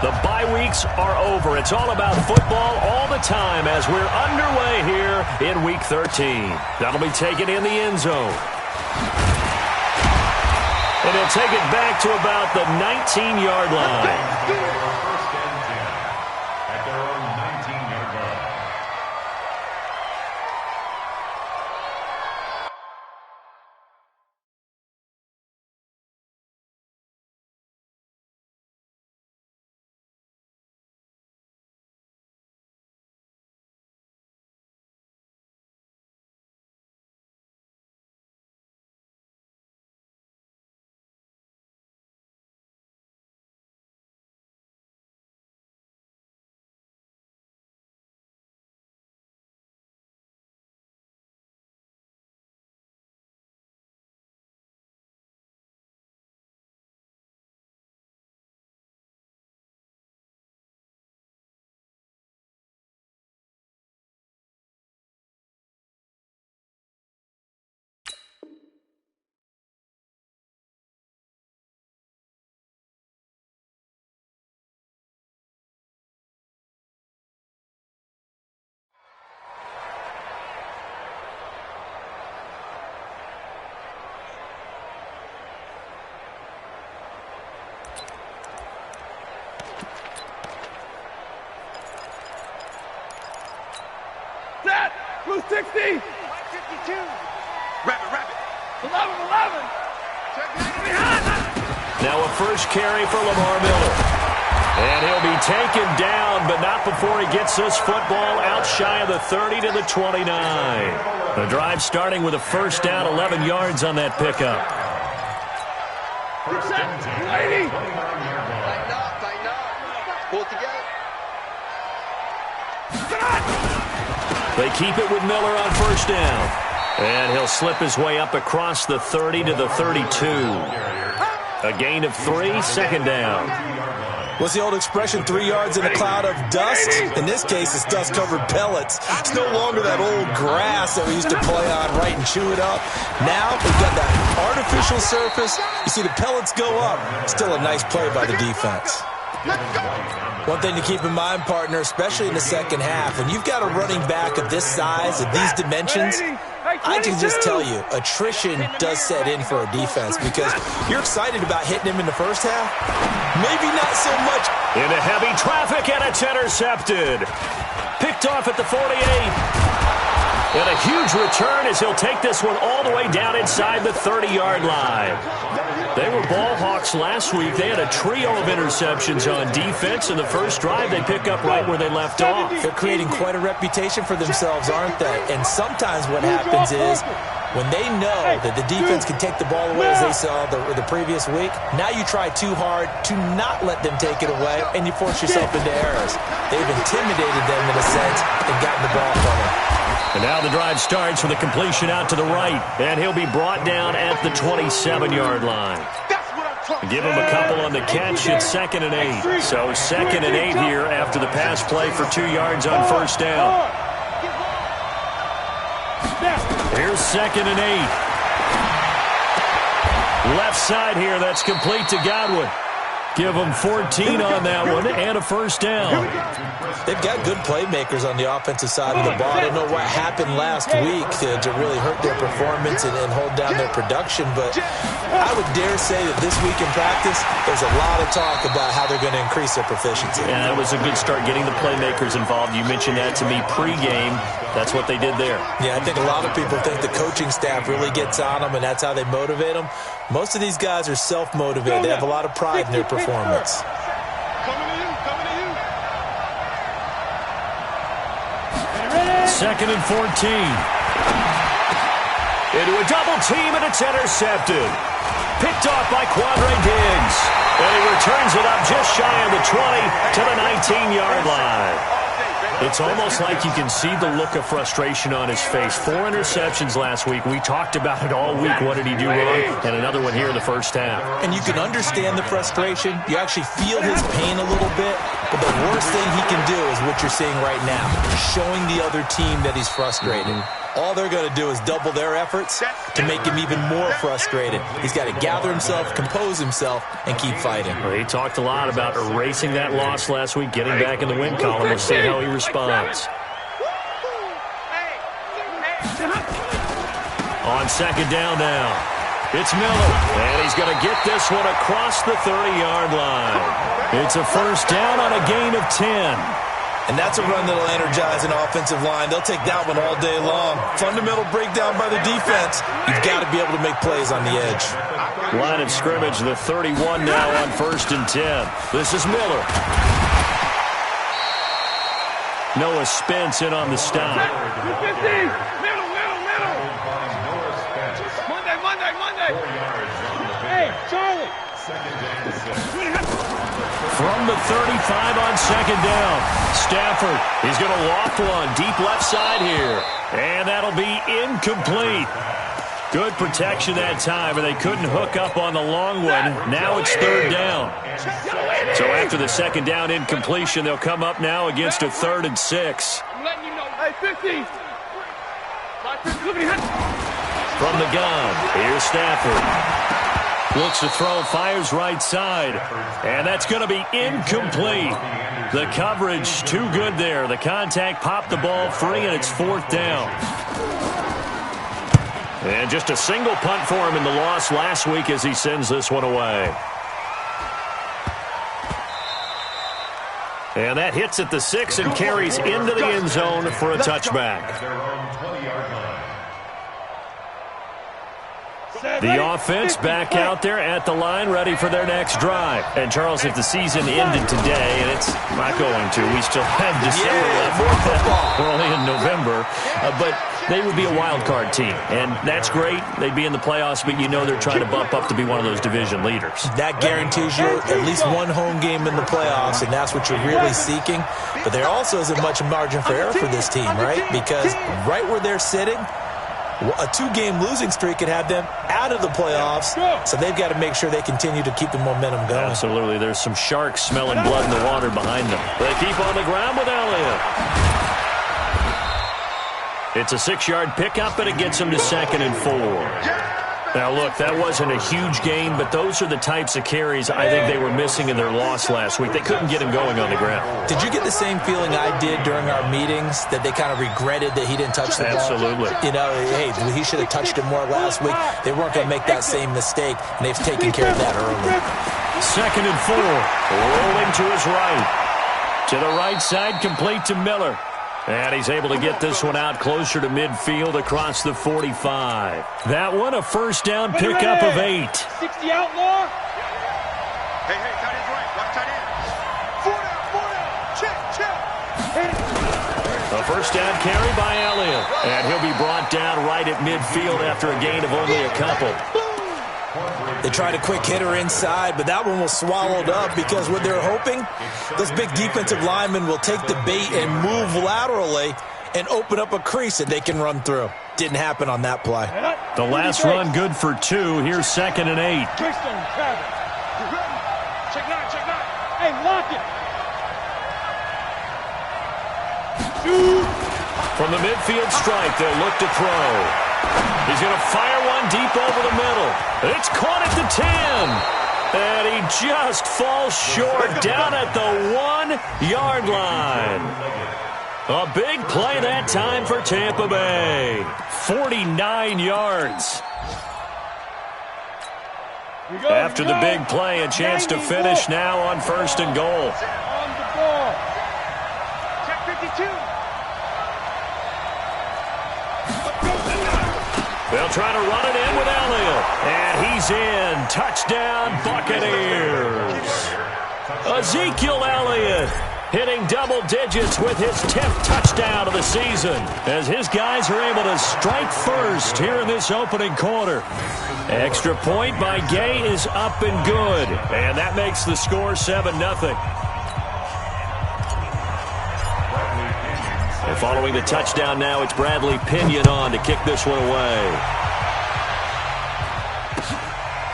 The bye weeks are over. It's all about football all the time as we're underway here in Week 13. That'll be taken in the end zone. And he'll take it back to about the 19-yard line. Blue 60. 52. Rapid. 11. Now a first carry for Lamar Miller. And he'll be taken down, but not before he gets this football out shy of the 30 to the 29. The drive starting with a first down, 11 yards on that pickup. Tighten up. Pull it together. They keep it with Miller on first down. And he'll slip his way up across the 30 to the 32. A gain of 3, second down. What's the old expression, 3 yards in a cloud of dust? In this case, it's dust-covered pellets. It's no longer that old grass that we used to play on, right, and chew it up. Now, we've got that artificial surface. You see the pellets go up. Still a nice play by the defense. One thing to keep in mind, partner, especially in the second half, when you've got a running back of this size, of these dimensions, I can just tell you, attrition does set in for a defense because you're excited about hitting him in the first half. Maybe not so much. Into heavy traffic, and it's intercepted. Picked off at the 48. And a huge return as he'll take this one all the way down inside the 30-yard line. They were ball hawks last week. They had a trio of interceptions on defense. In the first drive, they pick up right where they left off. They're creating quite a reputation for themselves, aren't they? And sometimes what happens is when they know that the defense can take the ball away, as they saw the previous week, now you try too hard to not let them take it away, and you force yourself into errors. They've intimidated them in a sense and gotten the ball from them. And now the drive starts with a completion out to the right. And he'll be brought down at the 27-yard line. Give him a couple on the catch. It's 2nd and 8. So 2nd and 8 here after the pass play for 2 yards on first down. Here's 2nd and 8. Left side here. That's complete to Godwin. Give them 14 on that one and a first down. They've got good playmakers on the offensive side of the ball. I don't know what happened last week to really hurt their performance and hold down their production, but I would dare say that this week in practice, there's a lot of talk about how they're going to increase their proficiency. And that was a good start, getting the playmakers involved. You mentioned that to me pregame. That's what they did there. Yeah, I think a lot of people think the coaching staff really gets on them, and that's how they motivate them. Most of these guys are self-motivated. They have a lot of pride in their performance. Second and 14. Into a double team, and it's intercepted. Picked off by Quandre Diggs. And he returns it up just shy of the 20 to the 19-yard line. It's almost like you can see the look of frustration on his face. 4 interceptions last week. We talked about it all week. What did he do wrong? And another one here in the first half. And you can understand the frustration. You actually feel his pain a little bit. But the worst thing he can do is what you're seeing right now, showing the other team that he's frustrated. all they're going to do is double their efforts to make him even more frustrated. He's got to gather himself, compose himself, and keep fighting. Well, he talked a lot about erasing that loss last week, getting back in the win column. We'll see how he responds. On second down now, it's Miller, and he's going to get this one across the 30-yard line. It's a first down on a gain of 10. And that's a run that'll energize an offensive line. They'll take that one all day long. Fundamental breakdown by the defense. You've got to be able to make plays on the edge. Line of scrimmage, the 31 now on 1st and 10. This is Miller. Noah Spence in on the stop. Monday. Hey, Charlie. From the 35 on second down, Stafford, he's going to loft one deep left side here. And that'll be incomplete. Good protection that time, and they couldn't hook up on the long one. Now it's 3rd down. So after the second down incompletion, they'll come up now against a 3rd and 6. I'm letting you know. Hey, 50. From the gun, here's Stafford. Looks to throw, fires right side. And that's going to be incomplete. The coverage too good there. The contact popped the ball free, and it's 4th down. And just a single punt for him in the loss last week as he sends this one away. And that hits at the 6 and carries into the end zone for a touchback. The offense back out there at the line, ready for their next drive. And, Charles, if the season ended today, and it's not going to, we still have December left. We're only in November. But they would be a wild card team, and that's great. They'd be in the playoffs, but you know they're trying to bump up to be one of those division leaders. That guarantees you at least one home game in the playoffs, and that's what you're really seeking. But there also isn't much margin for error for this team, right? Because right where they're sitting, a 2-game losing streak could have them out of the playoffs, so they've got to make sure they continue to keep the momentum going. Absolutely. There's some sharks smelling blood in the water behind them. They keep on the ground with Elliott. It's a 6-yard pickup, and it gets them to 2nd and 4. Now, look, that wasn't a huge gain, but those are the types of carries I think they were missing in their loss last week. They couldn't get him going on the ground. Did you get the same feeling I did during our meetings, that they kind of regretted that he didn't touch the ball? Absolutely. You know, hey, he should have touched it more last week. They weren't going to make that same mistake, and they've taken care of that early. 2nd and 4. Rolling to his right. To the right side, complete to Miller. And he's able to get this one out closer to midfield across the 45. That one, a first down pickup of 8. 60 outlaw. Hey, tight end's right. Watch tight end. 4 down. Check. A first down carry by Elliott. And he'll be brought down right at midfield after a gain of only a couple. They tried a quick hitter inside, but that one was swallowed up because what they're hoping, those big defensive linemen will take the bait and move laterally and open up a crease that they can run through. Didn't happen on that play. The last run good for 2. Here's 2nd and 8. Check 9. Hey, lock it. From the midfield strike, they'll look to throw. He's going to fire one deep over the middle. It's caught at the 10. And he just falls short down at the 1-yard line. A big play that time for Tampa Bay. 49 yards. After the big play, a chance to finish now on 1st and goal. On the ball. Check 52. They'll try to run it in with Elliott. And he's in. Touchdown, Buccaneers. Ezekiel Elliott hitting double digits with his 10th touchdown of the season, as his guys are able to strike first here in this opening quarter. Extra point by Gay is up and good. And that makes the score 7-0. And following the touchdown now, it's Bradley Pinion on to kick this one away.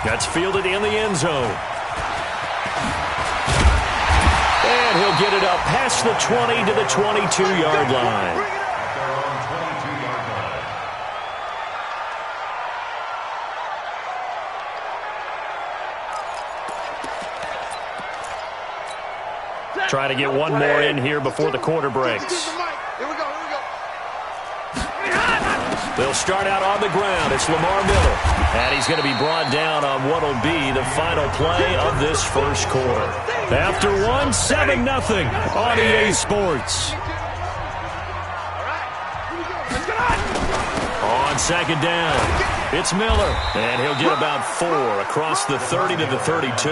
That's fielded in the end zone. And he'll get it up past the 20 to the 22-yard line. Trying to get one more in here before the quarter breaks. Here we go. They'll start out on the ground. It's Lamar Miller. And he's going to be brought down on what will be the final play of this first quarter. After one, 7-0 on EA Sports. On second down, it's Miller. And he'll get about 4 across the 30 to the 32.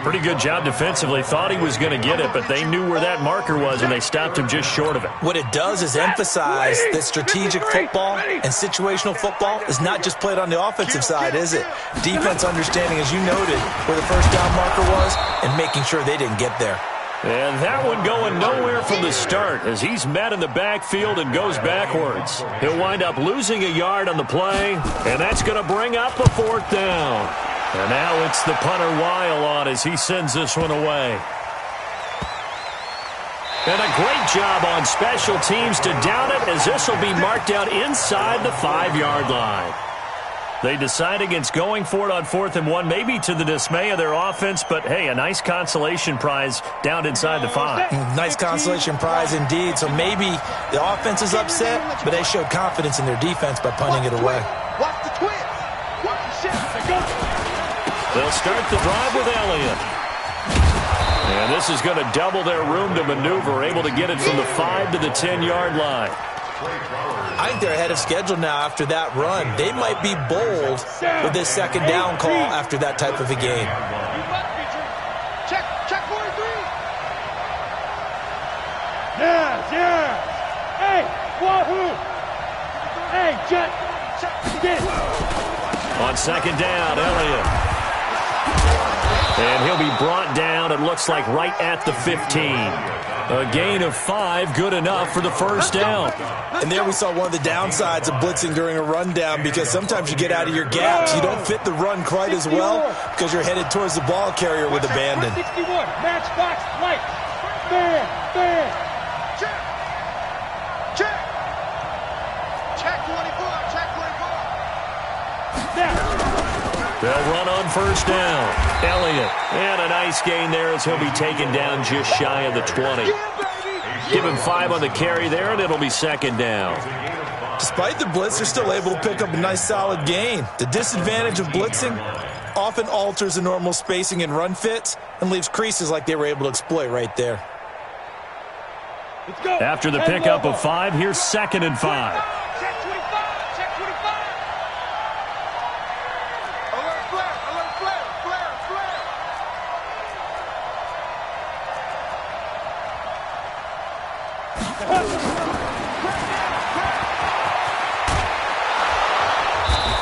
Pretty good job defensively. Thought he was going to get it, but they knew where that marker was, and they stopped him just short of it. What it does is emphasize that strategic football and situational football is not just played on the offensive side, is it? Defense understanding, as you noted, where the first down marker was and making sure they didn't get there. And that one going nowhere from the start as he's met in the backfield and goes backwards. He'll wind up losing a yard on the play, and that's going to bring up a 4th down. And now it's the punter Weil on as he sends this one away. And a great job on special teams to down it as this will be marked out inside the 5-yard line. They decide against going for it on 4th and 1, maybe to the dismay of their offense, but hey, a nice consolation prize down inside the 5. Nice consolation prize indeed. So maybe the offense is upset, but they showed confidence in their defense by punting it away. Watch the twist. Watch the shift. They'll start the drive with Elliott. And this is going to double their room to maneuver, able to get it from the 5 to the 10-yard line. I think they're ahead of schedule now after that run. They might be bold with this second down call after that type of a game. Check 43. Yes. Hey, wahoo. Hey, check. Get it. On second down, Elliott. And he'll be brought down, it looks like, right at the 15. A gain of 5, good enough for the first down. And there we saw one of the downsides of blitzing during a rundown, because sometimes you get out of your gaps. You don't fit the run quite as well because you're headed towards the ball carrier with abandon. 61, matchbox, light. Bam. Check 24. Now. They'll run on first down. Elliott, and a nice gain there as he'll be taken down just shy of the 20. Give him 5 on the carry there, and it'll be second down. Despite the blitz, they're still able to pick up a nice solid gain. The disadvantage of blitzing often alters the normal spacing and run fits and leaves creases like they were able to exploit right there. Let's go. After the pickup of 5, here's 2nd and 5. Check 25.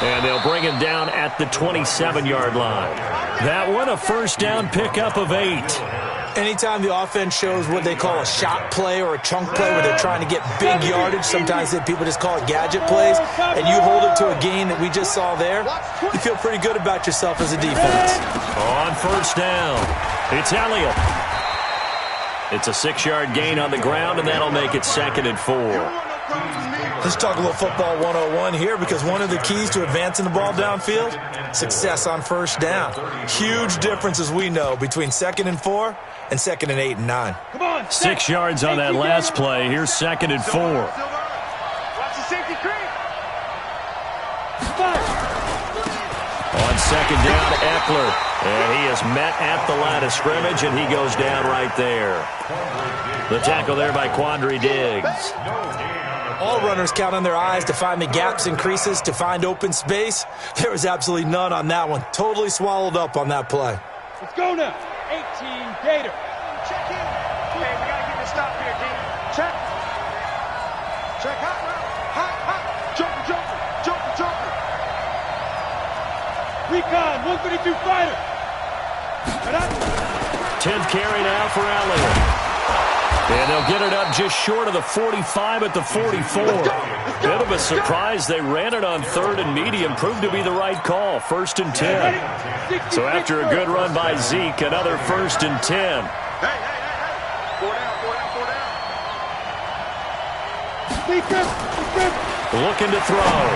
And they'll bring him down at the 27-yard line. That one, a first down pickup of 8. Anytime the offense shows what they call a shot play or a chunk play where they're trying to get big yardage, sometimes people just call it gadget plays, and you hold it to a gain that we just saw there, you feel pretty good about yourself as a defense. On first down, it's Elliott. It's a 6-yard gain on the ground, and that'll make it 2nd and 4. Let's talk a little football 101 here, because one of the keys to advancing the ball downfield, success on first down. Huge difference, as we know, between 2nd and 4 and 2nd and 8 and 9. Come on. 6 yards on that last play. Here's 2nd and 4. Watch the safety creep. On second down, Eckler. And he is met at the line of scrimmage, and he goes down right there. The tackle there by Quandre Diggs. All runners count on their eyes to find the gaps and creases, to find open space. There was absolutely none on that one. Totally swallowed up on that play. Let's go now. 18, Gator. Check in. Hey, we got to get this stop here, D. Check. Hot. Joker. Recon, 132 fighter. 10th carry now for Elliott. And they'll get it up just short of the 45 at the 44. Bit of a surprise. They ran it on 3rd and medium. Proved to be the right call. 1st and 10. So after a good run by Zeke, another 1st and 10. Hey. 4 down. Looking to throw.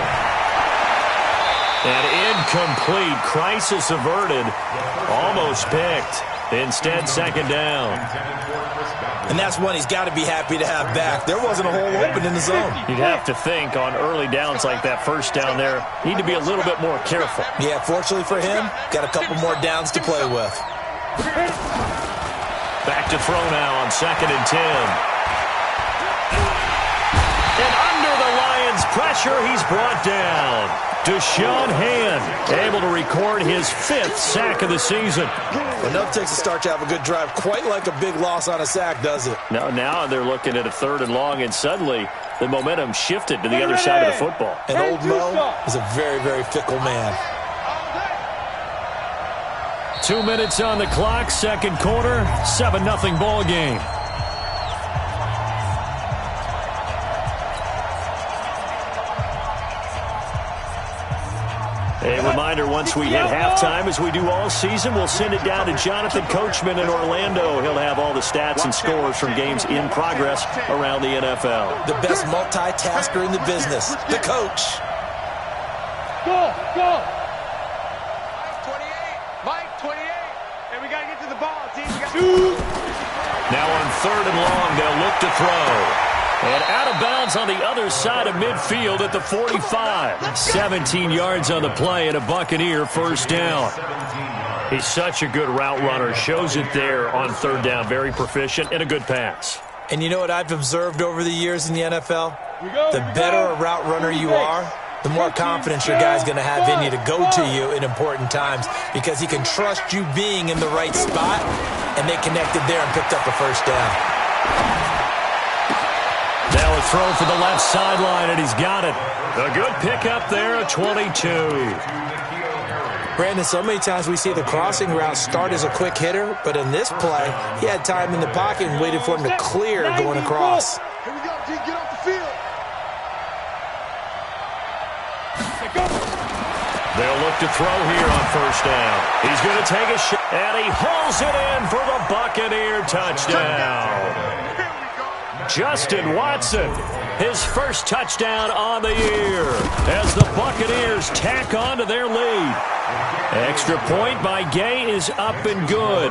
And incomplete. Crisis averted. Almost picked. Instead, second down. And that's one he's got to be happy to have back. There wasn't a hole open in the zone. You'd have to think on early downs like that first down there, need to be a little bit more careful. Yeah, fortunately for him, got a couple more downs to play with. Back to throw now on 2nd and 10. And under the Lions' pressure, he's brought down. Deshaun Hand able to record his 5th sack of the season. Enough takes a start to have a good drive. Quite like a big loss on a sack, does it? Now they're looking at a 3rd and long, and suddenly the momentum shifted to the other side of the football. And old Mo is a very, very fickle man. 2 minutes on the clock, second quarter, 7-0 ball game. A reminder, once we hit halftime, as we do all season, we'll send it down to Jonathan Coachman in Orlando. He'll have all the stats and scores from games in progress around the NFL. The best multitasker in the business, the coach. Go, go. Mike, 28. And we got to get to the ball, team. Now on 3rd and long, they'll look to throw. And out of bounds on the other side of midfield at the 45. 17 yards on the play and a Buccaneer first down. He's such a good route runner. Shows it there on 3rd down. Very proficient and a good pass. And you know what I've observed over the years in the NFL? The better a route runner you are, the more confidence your guy's going to have in you to go to you in important times, because he can trust you being in the right spot, and they connected there and picked up a first down. Now a throw for the left sideline, and he's got it. A good pickup there, a 22. Brandon, so many times we see the crossing route start as a quick hitter, but in this play, he had time in the pocket and waited for him to clear going across. Here we go, G. Get off the field. They'll look to throw here on first down. He's going to take a shot, and he hauls it in for the Buccaneer touchdown. Justin Watson, his first touchdown on the year as the Buccaneers tack on to their lead. Extra point by Gay is up and good.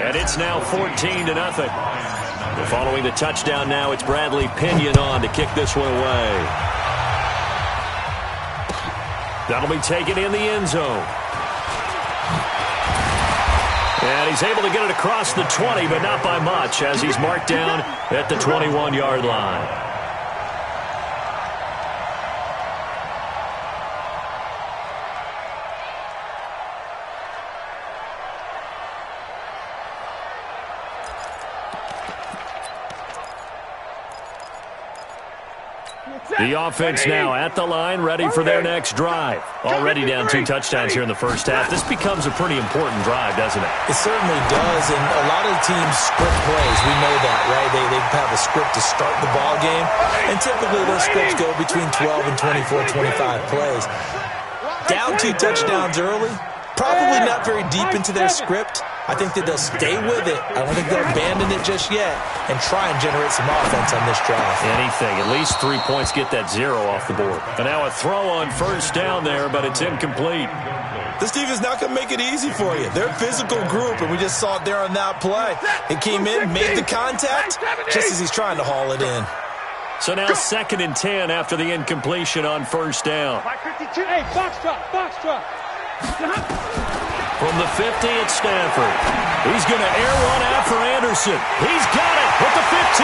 And it's now 14-0. Following the touchdown now, it's Bradley Pinion on to kick this one away. That'll be taken in the end zone. And he's able to get it across the 20, but not by much, as he's marked down at the 21-yard line. The offense now at the line, ready for their next drive. Already down 2 touchdowns here in the first half. This becomes a pretty important drive, doesn't it? It certainly does, and a lot of the teams script plays. We know that, right? They have a script to start the ball game, and typically those scripts go between 12 and 24, 25 plays. Down 2 touchdowns early, probably not very deep into their script. I think that they'll stay with it. I don't think they'll abandon it just yet and try and generate some offense on this drive. Anything. At least 3 points, get that 0 off the board. And now a throw on first down there, but it's incomplete. This team is not going to make it easy for you. They're a physical group, and we just saw it there on that play. He came in, made the contact, just as he's trying to haul it in. So now 2nd and 10 after the incompletion on first down. Hey, box drop, box drop. From the 50 at Stanford. He's going to air one out for Anderson. He's got it at the 15.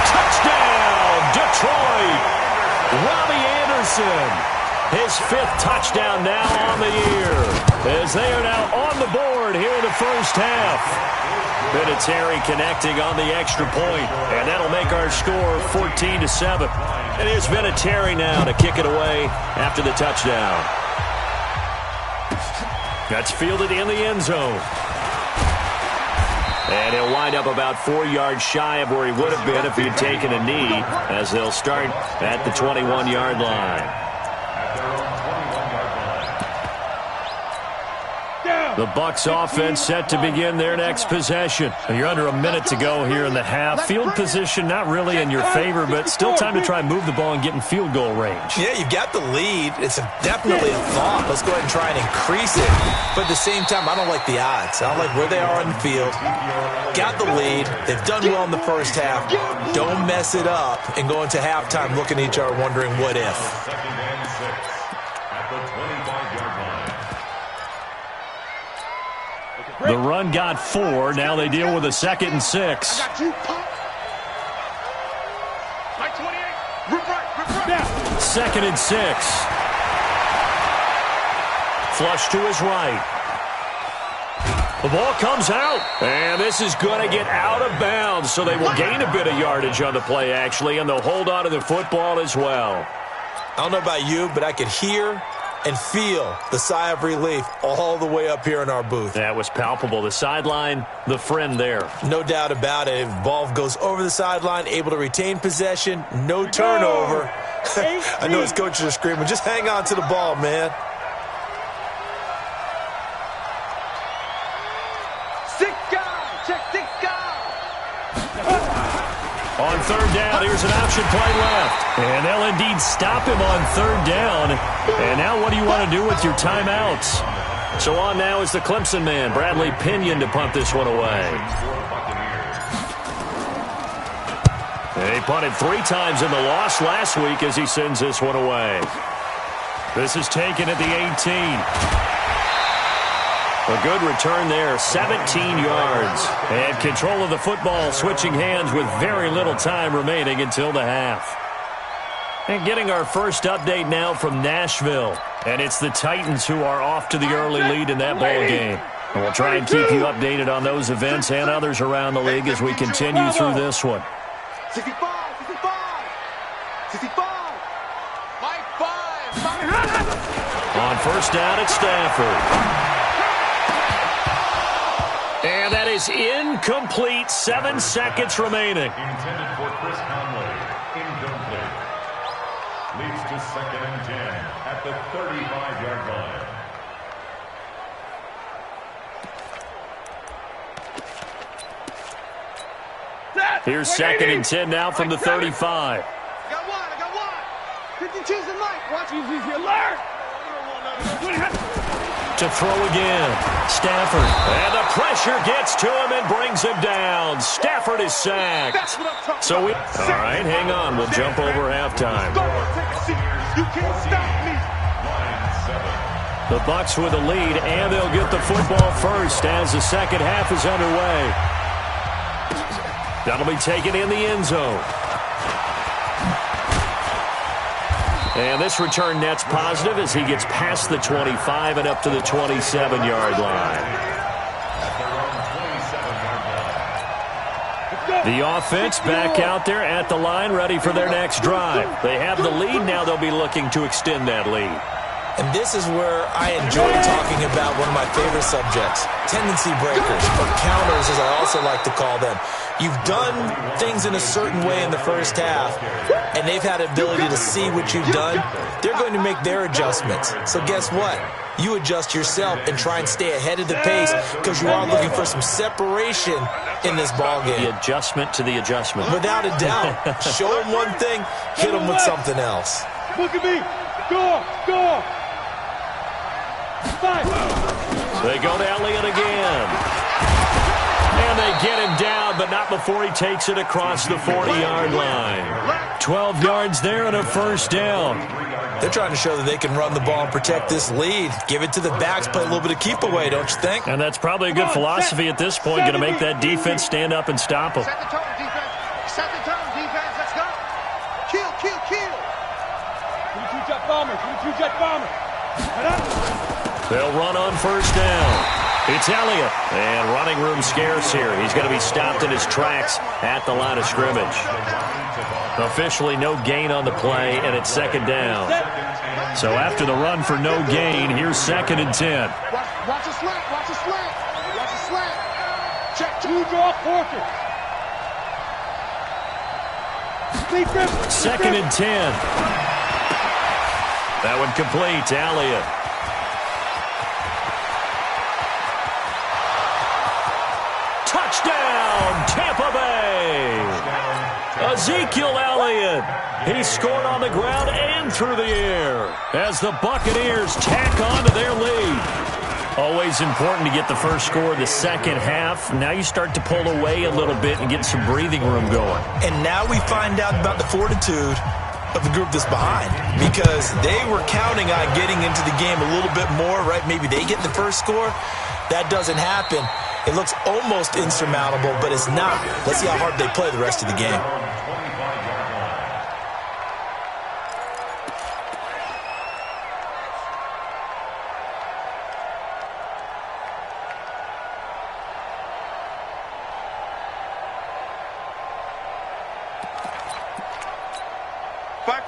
Touchdown, Detroit. Robbie Anderson. His 5th touchdown now on the year, as they are now on the board here in the first half. Vinatieri connecting on the extra point, and that'll make our score 14-7. And here's Vinatieri now to kick it away after the touchdown. That's fielded in the end zone. And he'll wind up about 4 yards shy of where he would have been if he had taken a knee, as they'll start at the 21-yard line. Down. The Bucs offense set to begin their next possession. You're under a minute to go here in the half. Field position not really in your favor, but still time to try and move the ball and get in field goal range. Yeah, you've got the lead. It's definitely a thought. Let's go ahead and try and increase it. But at the same time, I don't like the odds. I don't like where they are on the field. Got the lead. They've done well in the first half. Don't mess it up and go into halftime looking at each other wondering what if. The run got 4. Now they deal with a 2nd and 6. Second and 6. Flush to his right. The ball comes out. And this is going to get out of bounds, so they will gain a bit of yardage on the play, actually, and they'll hold on to the football as well. I don't know about you, but I could hear and feel the sigh of relief all the way up here in our booth. That was palpable. The sideline, the friend there. No doubt about it. If the ball goes over the sideline, able to retain possession, no turnover. I know his coaches are screaming, just hang on to the ball, man. On 3rd down, here's an option play left. And they'll indeed stop him on 3rd down. And now what do you want to do with your timeouts? So on now is the Clemson man, Bradley Pinion, to punt this one away. He punted 3 times in the loss last week as he sends this one away. This is taken at the 18. A good return there, 17 yards. And control of the football, switching hands with very little time remaining until the half. And getting our first update now from Nashville. And it's the Titans who are off to the early lead in that ball game. And we'll try and keep you updated on those events and others around the league as we continue through this one. 65, 65, 65. On 1st down, it's Stafford. And that is incomplete. 7 seconds remaining. Intended for Chris Conley. Incomplete. Leads to 2nd and 10 at the 35-yard line. Here's 2nd and 10 now from the 35. I got one. 52's the mic. Watch you your alert. To throw again. Stafford. And the pressure gets to him and brings him down. Stafford is sacked. So we... All right, hang on. We'll jump over halftime. You can't stop me. The Bucs with the lead, and they'll get the football first as the second half is underway. That'll be taken in the end zone. And this return net's positive as he gets past the 25 and up to the 27-yard line. The offense back out there at the line, ready for their next drive. They have the lead. Now they'll be looking to extend that lead. And this is where I enjoy talking about one of my favorite subjects, tendency breakers, or counters as I also like to call them. You've done things in a certain way in the first half, and they've had the ability to see what you've done. They're going to make their adjustments. So guess what? You adjust yourself and try and stay ahead of the pace because you are looking for some separation in this ballgame. The adjustment to the adjustment. Without a doubt. Show them one thing, hit them with something else. Look at me. Go. 5. They go to Elliott again. And they get him down, but not before he takes it across the 40-yard line. 12 yards there and a first down. They're trying to show that they can run the ball and protect this lead. Give it to the backs, play a little bit of keep away, don't you think? And that's probably a good philosophy at this point, going to make that defense stand up and stop them. Set the tone, defense. Set the tone, defense. Let's go. Kill. 22-jet bomber. 22-jet bomber. They'll run on first down. It's Elliott, and running room scarce here. He's going to be stopped in his tracks at the line of scrimmage. Officially no gain on the play, and it's 2nd down. So after the run for no gain, here's 2nd and 10. Watch a slant. Check. 2-draw quarter. 2nd and 10. That one complete to Elliott. Touchdown, Tampa Bay! Ezekiel Elliott. He scored on the ground and through the air as the Buccaneers tack on to their lead. Always important to get the first score of the second half. Now you start to pull away a little bit and get some breathing room going. And now we find out about the fortitude of the group that's behind, because they were counting on getting into the game a little bit more, right? Maybe they get the first score. That doesn't happen. It looks almost insurmountable, but it's not. Let's see how hard they play the rest of the game.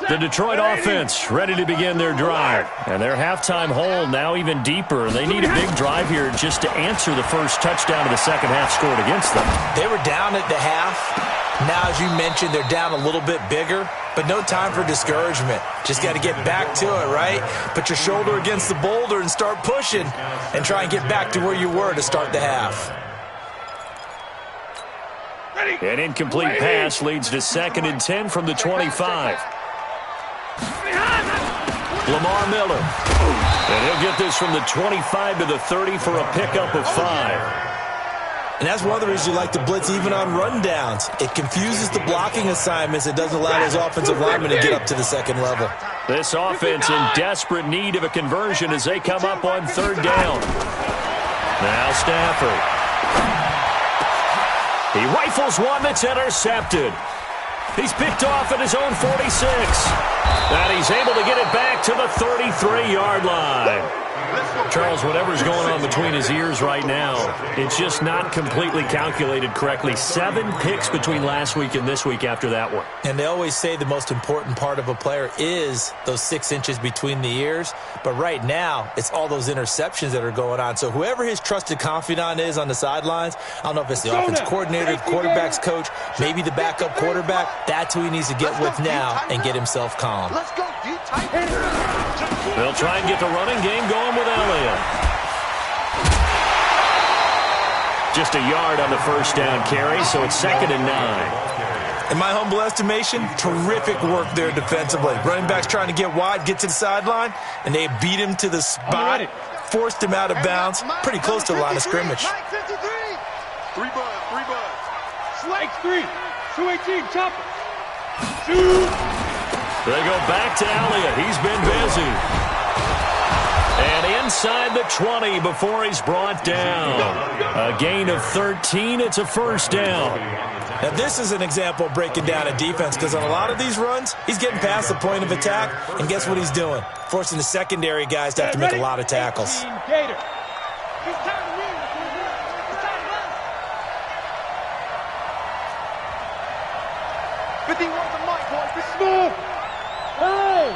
The Detroit offense ready to begin their drive. And their halftime hole now even deeper. They need a big drive here just to answer the first touchdown of the second half scored against them. They were down at the half. Now, as you mentioned, they're down a little bit bigger, but no time for discouragement. Just got to get back to it, right? Put your shoulder against the boulder and start pushing and try and get back to where you were to start the half. An incomplete pass leads to 2nd and 10 from the 25. Lamar Miller. And he'll get this from the 25 to the 30 for a pickup of 5. And that's one of the reasons you like to blitz even on rundowns. It confuses the blocking assignments. It doesn't allow those offensive linemen to get up to the second level. This offense in desperate need of a conversion as they come up on 3rd down. Now Stafford. He rifles one that's intercepted. He's picked off at his own 46. And he's able to get it back to the 33-yard line. Charles, whatever's going on between his ears right now, it's just not completely calculated correctly. 7 picks between last week and this week after that one. And they always say the most important part of a player is those 6 inches between the ears. But right now, it's all those interceptions that are going on. So whoever his trusted confidant is on the sidelines, I don't know if it's the offense coordinator, the quarterback's coach, maybe the backup quarterback, that's who he needs to get with now and get himself calm. Let's go, They'll try and get the running game going with Elliott. Just a yard on the first down carry, so it's 2nd and 9. In my humble estimation, terrific work there defensively. Running back's trying to get wide, get to the sideline, and they beat him to the spot, forced him out of bounds, pretty close to the line of scrimmage. 3 buds. Strike 3. 218, chopper. Shoot. They go back to Elliott. He's been busy. And inside the 20 before he's brought down. A gain of 13. It's a first down. Now, this is an example of breaking down a defense, because on a lot of these runs, he's getting past the point of attack, and guess what he's doing? Forcing the secondary guys to have to make a lot of tackles. Gator. 51 to Mike, boys. This smooth. Hey!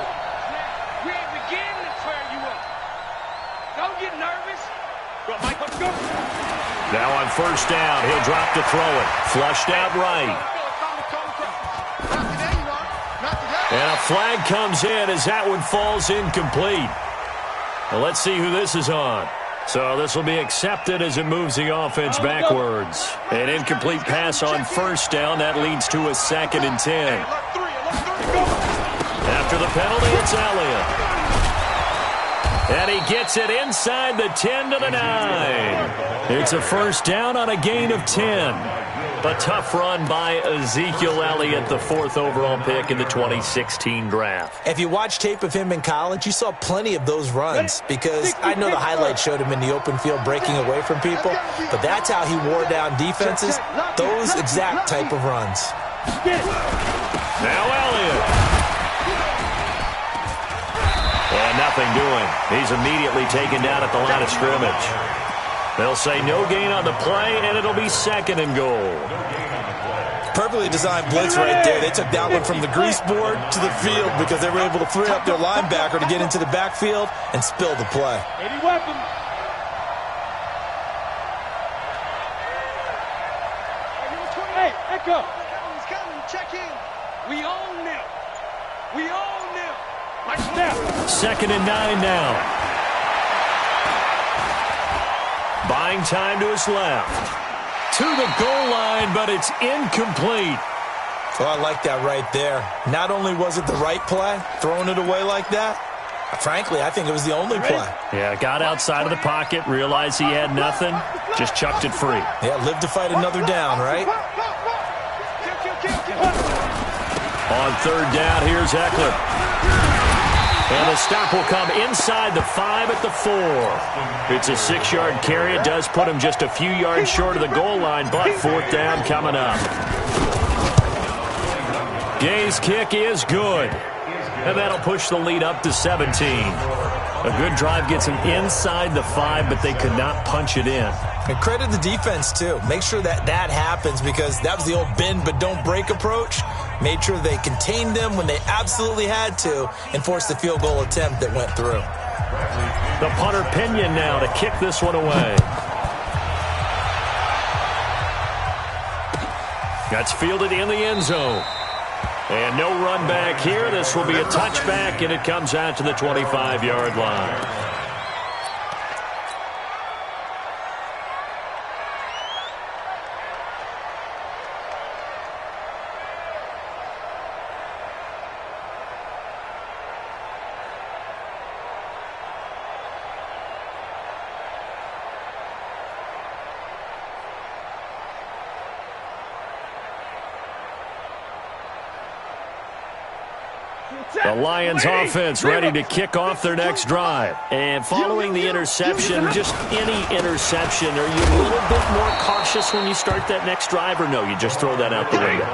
We ain't beginning to tear you up. Don't get nervous. Go, Mike, let's go. Now on first down, he'll drop to throw it. Flushed out right. And a flag comes in as that one falls incomplete. Well, let's see who this is on. So this will be accepted as it moves the offense backwards. An incomplete pass on first down. That leads to a 2nd and 10. After the penalty, it's Elliott. And he gets it inside the 10 to the 9. It's a first down on a gain of 10. A tough run by Ezekiel Elliott, the 4th overall pick in the 2016 draft. If you watch tape of him in college, you saw plenty of those runs, because I know the highlights showed him in the open field breaking away from people, but that's how he wore down defenses, those exact type of runs. Now Elliott. And nothing doing. He's immediately taken down at the line of scrimmage. They'll say no gain on the play, and it'll be 2nd and goal. Perfectly designed blitz right there. They took that one from the grease board to the field because they were able to free up their linebacker to get into the backfield and spill the play. 80 weapons. Hey, Echo. He's coming. Check in. We own them. We own them. Like that. 2nd and 9 now. Buying time to his left. to the goal line, but it's incomplete. Well, I like that right there. Not only was it the right play, throwing it away like that, frankly, I think it was the only play. Yeah, got outside of the pocket, realized he had nothing, just chucked it free. Yeah, live to fight another down, right? On third down, here's Eckler. And the stop will come inside the 5 at the 4. It's a 6-yard carry. It does put him just a few yards short of the goal line, but fourth down coming up. Gay's kick is good. And that'll push the lead up to 17. A good drive gets him inside the 5, but they could not punch it in. And credit the defense, too. Make sure that happens, because that was the old bend but don't break approach. Made sure they contained them when they absolutely had to and forced the field goal attempt that went through. The punter Pinion now to kick this one away. That's fielded in the end zone. And no run back here. This will be a touchback, and it comes out to the 25-yard line. The Lions offense ready to kick off their next drive. And following the interception, just any interception, are you a little bit more cautious when you start that next drive, or no, you just throw that out the window?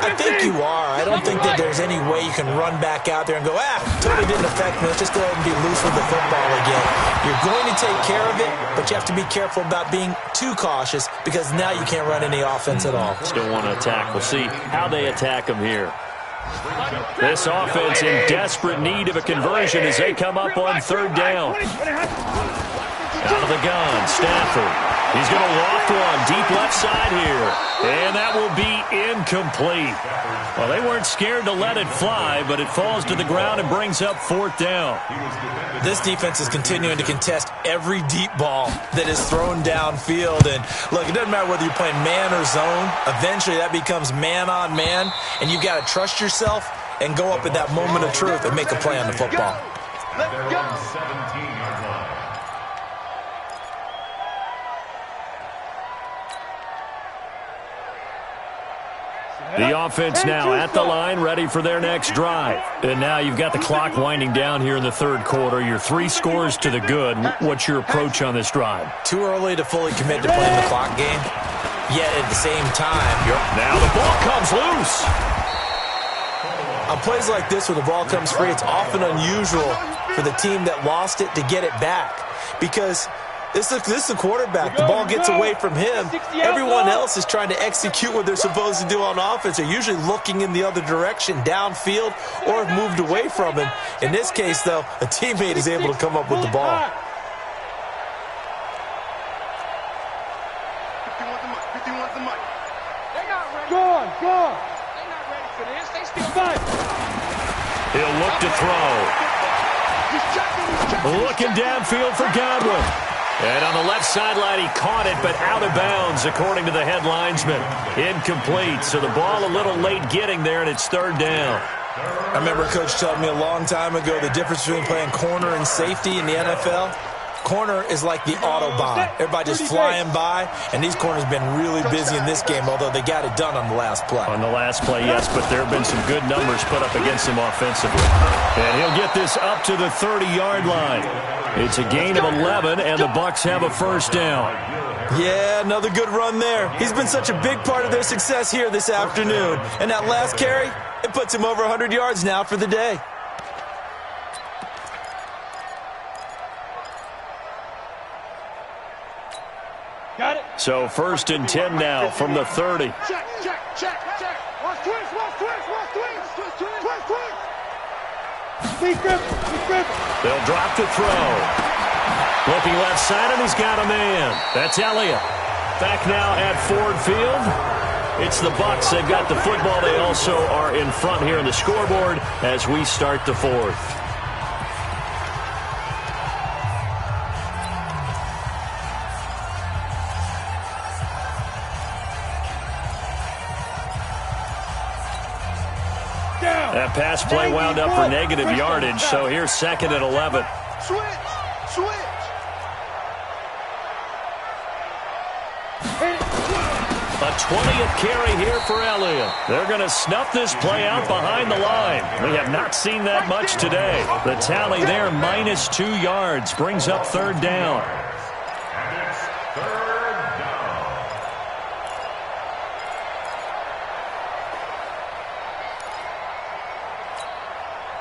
I think you are. I don't think that there's any way you can run back out there and go, totally didn't affect me. Let's just go ahead and be loose with the football again. You're going to take care of it, but you have to be careful about being too cautious, because now you can't run any offense at all. Still want to attack. We'll see how they attack them here. This offense in desperate need of a conversion as they come up on third down. Out of the gun, Stafford. He's going to loft one deep left side here. And that will be incomplete. Well, they weren't scared to let it fly, but it falls to the ground and brings up fourth down. This defense is continuing to contest every deep ball that is thrown downfield. And look, it doesn't matter whether you're playing man or zone. Eventually that becomes man on man, and you've got to trust yourself and go up at that moment of truth and make a play on the football. Let's go. 17-yard line. The offense now at the line, ready for their next drive. And now you've got the clock winding down here in the third quarter. Your 3 scores to the good. What's your approach on this drive? Too early to fully commit to playing the clock game. Yet at the same time, now the ball comes loose. On plays like this where the ball comes free, it's often unusual for the team that lost it to get it back, because this is the quarterback. The ball gets away from him. Everyone else is trying to execute what they're supposed to do on offense. They're usually looking in the other direction, downfield, or have moved away from him. In this case, though, a teammate is able to come up with the ball. 51's the mic. They're not ready. Go on. They're not ready for this. They still fight. He'll look to throw. Looking downfield for Godwin. And on the left sideline, he caught it, but out of bounds, according to the head linesman. Incomplete, so the ball a little late getting there, and it's third down. I remember a coach telling me a long time ago the difference between playing corner and safety in the NFL. Corner is like the Autobahn. Everybody just flying by, and these corners have been really busy in this game, although they got it done on the last play. On the last play, yes, but there have been some good numbers put up against him offensively. And he'll get this up to the 30-yard line. It's a gain of 11, and the Bucs have a first down. Yeah, another good run there. He's been such a big part of their success here this afternoon. And that last carry, it puts him over 100 yards now for the day. Got it. So first and 10 now from the 30. Check. Watch twist. Steve Griffin. They'll drop to throw. Looking left side, and he's got a man. That's Elliott. Back now at Ford Field. It's the Bucs. They've got the football. They also are in front here in the scoreboard as we start the fourth. That pass play wound up for negative yardage, so here's 2nd and 11. Switch. A 20th carry here for Elliott. They're going to snuff this play out behind the line. We have not seen that much today. The tally there, minus 2 yards, brings up 3rd down. And it's 3rd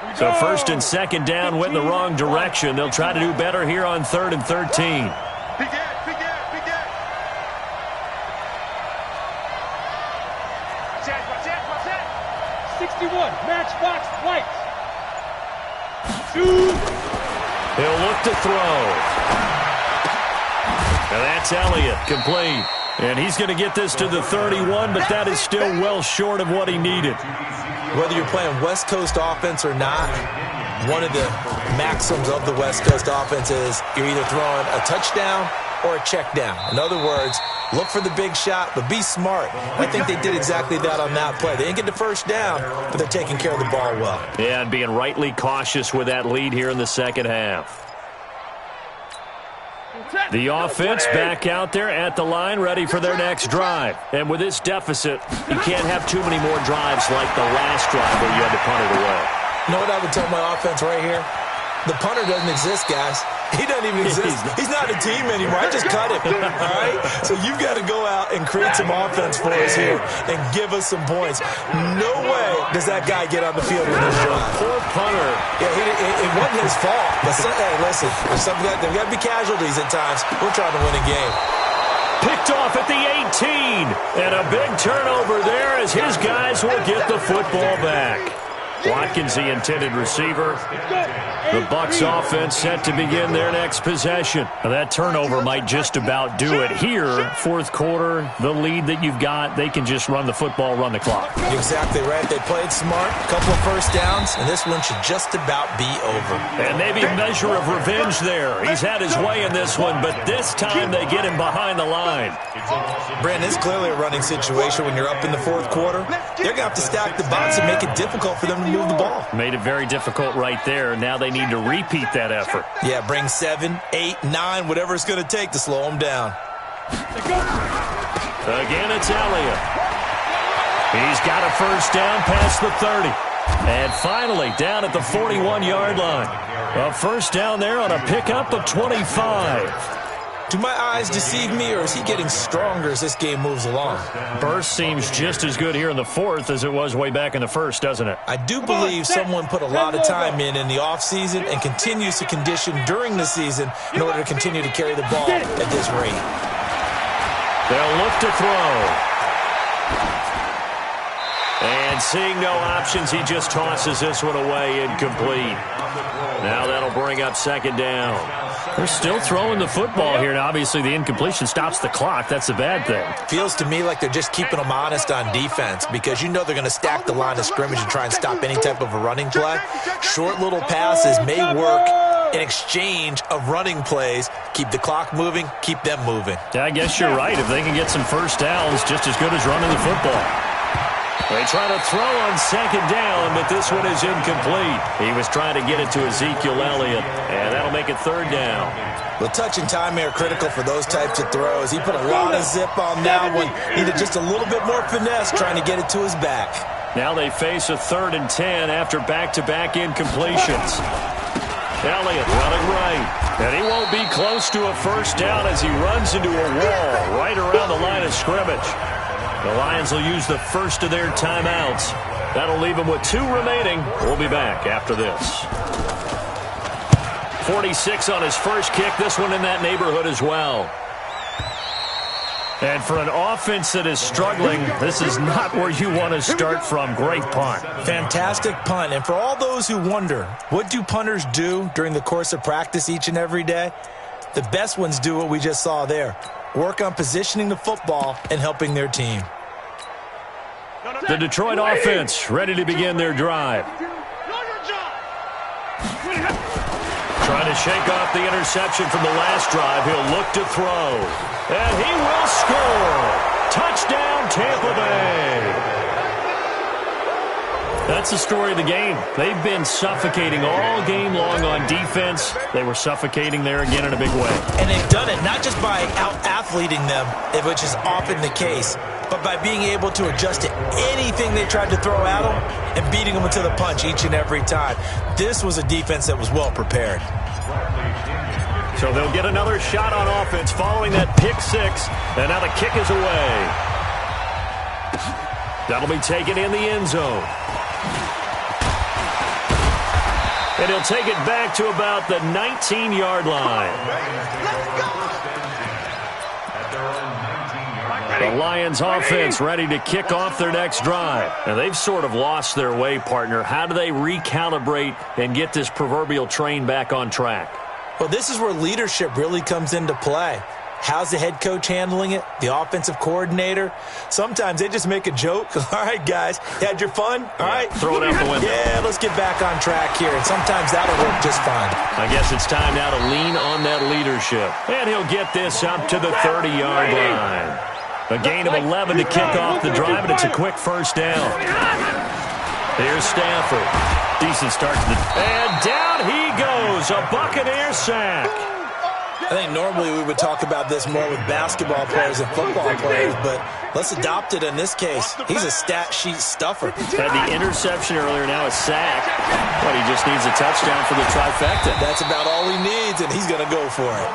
down. So 1st and 2nd down went in the wrong direction. They'll try to do better here on 3rd and 13. Big Ed. 61, matchbox white. He'll look to throw. And that's Elliott, complete. And he's going to get this to the 31, but that is still well short of what he needed. Whether you're playing West Coast offense or not, one of the maxims of the West Coast offense is you're either throwing a touchdown or a check down. In other words, look for the big shot, but be smart. I think they did exactly that on that play. They didn't get the first down, but they're taking care of the ball well. Yeah, and being rightly cautious with that lead here in the 2nd half. The offense back out there at the line, ready for their next drive. And with this deficit, you can't have too many more drives like the last drive where you had to punt it away. You know what I would tell my offense right here? The punter doesn't exist, guys. He doesn't even exist. He's not a team anymore. I just cut him, all right? So you've got to go out and create some offense for us here and give us some points. No way does that guy get on the field with this drive. Poor punter. Yeah, it wasn't his fault. But hey, listen, there's got to be casualties at times. We're trying to win a game. Picked off at the 18. And a big turnover there as his guys will get the football back. Watkins, the intended receiver. The Bucs offense set to begin their next possession. Now that turnover might just about do it. Here, 4th quarter, the lead that you've got, they can just run the football, run the clock. Exactly right. They played smart, a couple of first downs, and this one should just about be over. And maybe a measure of revenge there. He's had his way in this one, but this time they get him behind the line. Brandon, it's clearly a running situation when you're up in the 4th quarter. They're going to have to stack the box and make it difficult for them to move the ball. Made it very difficult right there. Now they need to repeat that effort. Yeah, bring 7, 8, 9, whatever it's going to take to slow them down. Again, it's Elliott. He's got a first down past the 30. And finally, down at the 41-yard line. A first down there on a pickup of 25. Do my eyes deceive me, or is he getting stronger as this game moves along? Burst seems just as good here in the 4th as it was way back in the 1st, doesn't it? I do believe someone put a lot of time in the offseason and continues to condition during the season in order to continue to carry the ball at this rate. They'll look to throw. And seeing no options, he just tosses this one away, incomplete. Now that'll bring up 2nd down. They're still throwing the football here, and obviously the incompletion stops the clock. That's a bad thing. Feels to me like they're just keeping them honest on defense because you know they're going to stack the line of scrimmage and try and stop any type of a running play. Short little passes may work in exchange of running plays. Keep the clock moving, keep them moving. Yeah, I guess you're right. If they can get some first downs, just as good as running the football. They try to throw on 2nd down, but this one is incomplete. He was trying to get it to Ezekiel Elliott, and that'll make it 3rd down. The touch and time are critical for those types of throws. He put a lot of zip on that one. Needed just a little bit more finesse trying to get it to his back. Now they face a 3rd and 10 after back-to-back incompletions. Elliott running right, and he won't be close to a first down as he runs into a wall right around the line of scrimmage. The Lions will use the first of their timeouts. That'll leave them with 2 remaining. We'll be back after this. 46 on his first kick. This one in that neighborhood as well. And for an offense that is struggling, this is not where you want to start from. Great punt. Fantastic punt. And for all those who wonder, what do punters do during the course of practice each and every day? The best ones do what we just saw there. Work on positioning the football and helping their team. The Detroit offense ready to begin their drive. Trying to shake off the interception from the last drive. He'll look to throw. And he will score. Touchdown, Tampa Bay. That's the story of the game. They've been suffocating all game long on defense. They were suffocating there again in a big way. And they've done it not just by out-athleting them, which is often the case, but by being able to adjust to anything they tried to throw at them and beating them to the punch each and every time. This was a defense that was well prepared. So they'll get another shot on offense following that pick six. And now the kick is away. That'll be taken in the end zone. And he'll take it back to about the 19-yard line. The Lions offense ready to kick off their next drive. And they've sort of lost their way, partner. How do they recalibrate and get this proverbial train back on track? Well, this is where leadership really comes into play. How's the head coach handling it? The offensive coordinator? Sometimes they just make a joke. All right, guys, had your fun? All right. Throw it out the window. Yeah, let's get back on track here. And sometimes that'll work just fine. I guess it's time now to lean on that leadership. And he'll get this up to the 30-yard line. A gain of 11 to kick off the drive, and it's a quick first down. Here's Stafford. Decent start to the... And down he goes. A Buccaneer sack. I think normally we would talk about this more with basketball players and football players, but let's adopt it in this case. He's a stat sheet stuffer. Had the interception earlier, now a sack. But he just needs a touchdown for the trifecta. That's about all he needs, and he's going to go for it.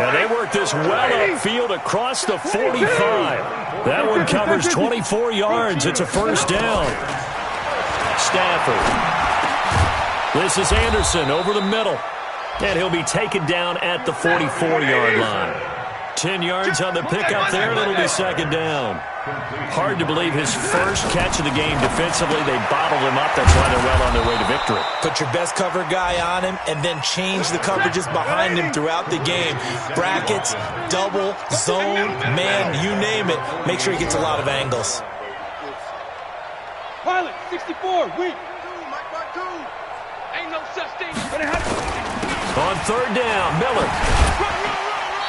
Now they work this well upfield across the 45. That one covers 24 yards. It's a first down. Stafford. This is Anderson over the middle. And he'll be taken down at the 44-yard line. 10 yards on the pickup there, and it'll be second down. Hard to believe his first catch of the game defensively. They bottled him up. That's why they're well on their way to victory. Put your best cover guy on him and then change the coverages behind him throughout the game. Brackets, double, zone, man, you name it. Make sure he gets a lot of angles. Pilot, 64, weak. Ain't no such thing. On third down, Miller.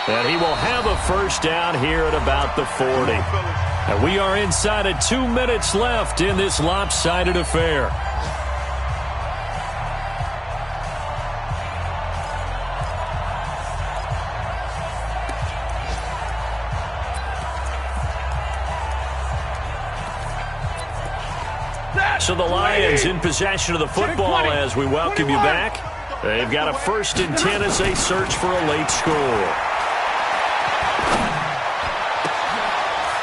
And he will have a first down here at about the 40. And we are inside of 2 minutes left in this lopsided affair. So the Lions in possession of the football as we welcome you back. They've got a 1st and 10 as they search for a late score.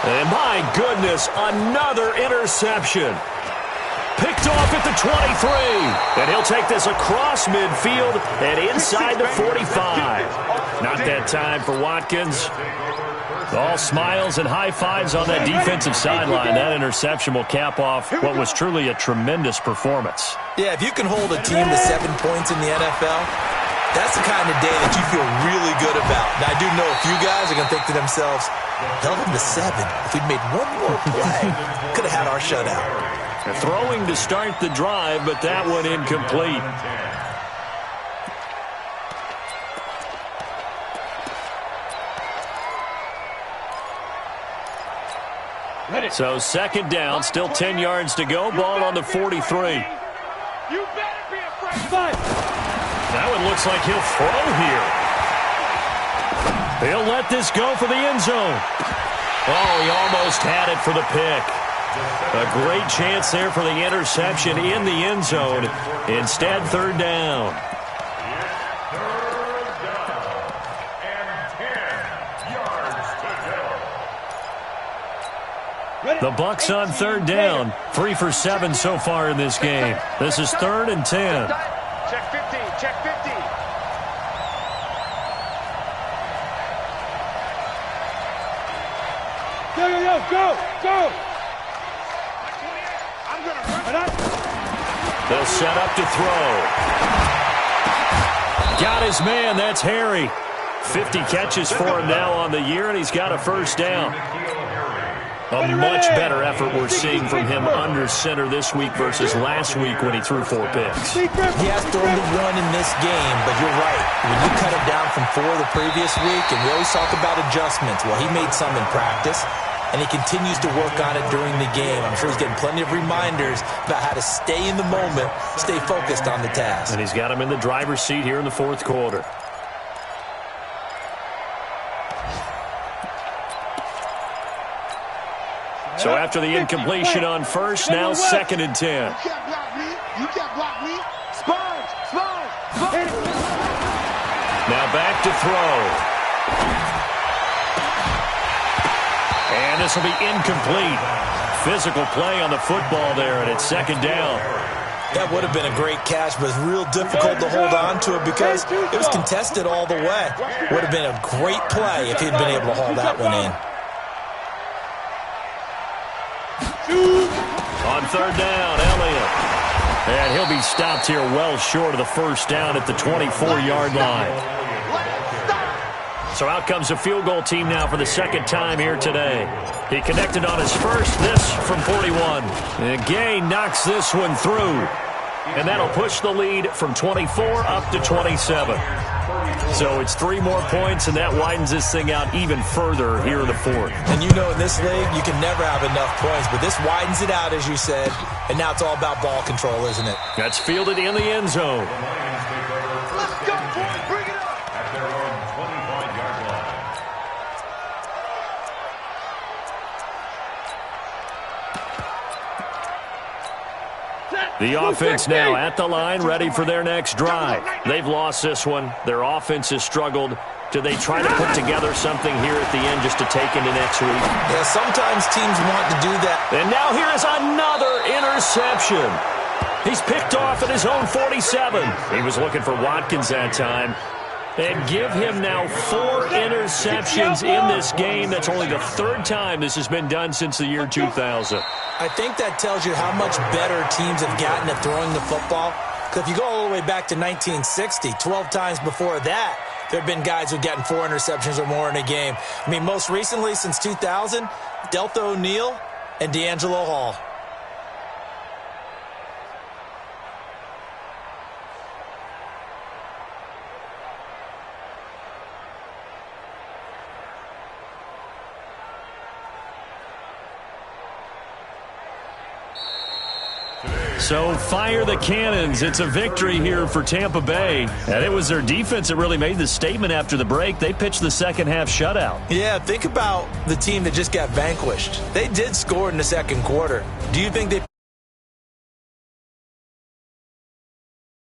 And my goodness, another interception. Picked off at the 23. And he'll take this across midfield and inside the 45. Not that time for Watkins. All smiles and high fives on that defensive sideline. That interception will cap off what was truly a tremendous performance. Yeah, if you can hold a team to 7 points in the NFL, that's the kind of day that you feel really good about. Now, I do know a few guys are going to think to themselves, held them to 7. If we'd made one more play, could have had our shutout. Throwing to start the drive, but that one incomplete. So second down, still 10 yards to go. Ball on the 43. You better be afraid. That one looks like he'll throw here. He'll let this go for the end zone. Oh, he almost had it for the pick. A great chance there for the interception in the end zone. Instead, third down. The Bucs on third down. 3 for 7 so far in this game. This is 3rd and 10. Check 15, check 15. Go. I'm going to run. They'll set up to throw. Got his man. That's Harry. 50 catches for him now on the year, and he's got a first down. A much better effort we're seeing from him under center this week versus last week when he threw 4 picks. He has thrown the 1 in this game, but you're right. When you cut him down from 4 the previous week, and we always talk about adjustments, well, he made some in practice. and he continues to work on it during the game. I'm sure he's getting plenty of reminders about how to stay in the moment, stay focused on the task. And he's got him in the driver's seat here in the fourth quarter. So after the incompletion on first, now 2nd and 10. You can't block me. You can't block me. Sponge! Now back to throw. And this will be incomplete. Physical play on the football there, and it's 2nd down. That would have been a great catch, but it's real difficult to hold on to it because it was contested all the way. Would have been a great play if he'd been able to haul that one in. On 3rd down, Elliott. And he'll be stopped here well short of the first down at the 24-yard line. So out comes a field goal team now for the 2nd time here today. He connected on his first, this from 41. And Gay knocks this one through. And that'll push the lead from 24 up to 27. So it's 3 more points, and that widens this thing out even further here in the 4th. And you know in this league, you can never have enough points, but this widens it out, as you said, and now it's all about ball control, isn't it? That's fielded in the end zone. Let's go, boys. Bring it up. At their own 25-yard line. The offense now at the line, ready for their next drive. They've lost this one. Their offense has struggled. Do they try to put together something here at the end just to take into next week? Yeah, sometimes teams want to do that. And now here is another interception. He's picked off at his own 47. He was looking for Watkins that time. And give him now 4 interceptions in this game. That's only the 3rd time this has been done since the year 2000. I think that tells you how much better teams have gotten at throwing the football. Because if you go all the way back to 1960, 12 times before that, there have been guys who've gotten 4 interceptions or more in a game. I mean, most recently, since 2000, Deltha O'Neal and D'Angelo Hall. So fire the cannons. It's a victory here for Tampa Bay. And it was their defense that really made the statement after the break. They pitched the second half shutout. Yeah, think about the team that just got vanquished. They did score in the second quarter. Do you think they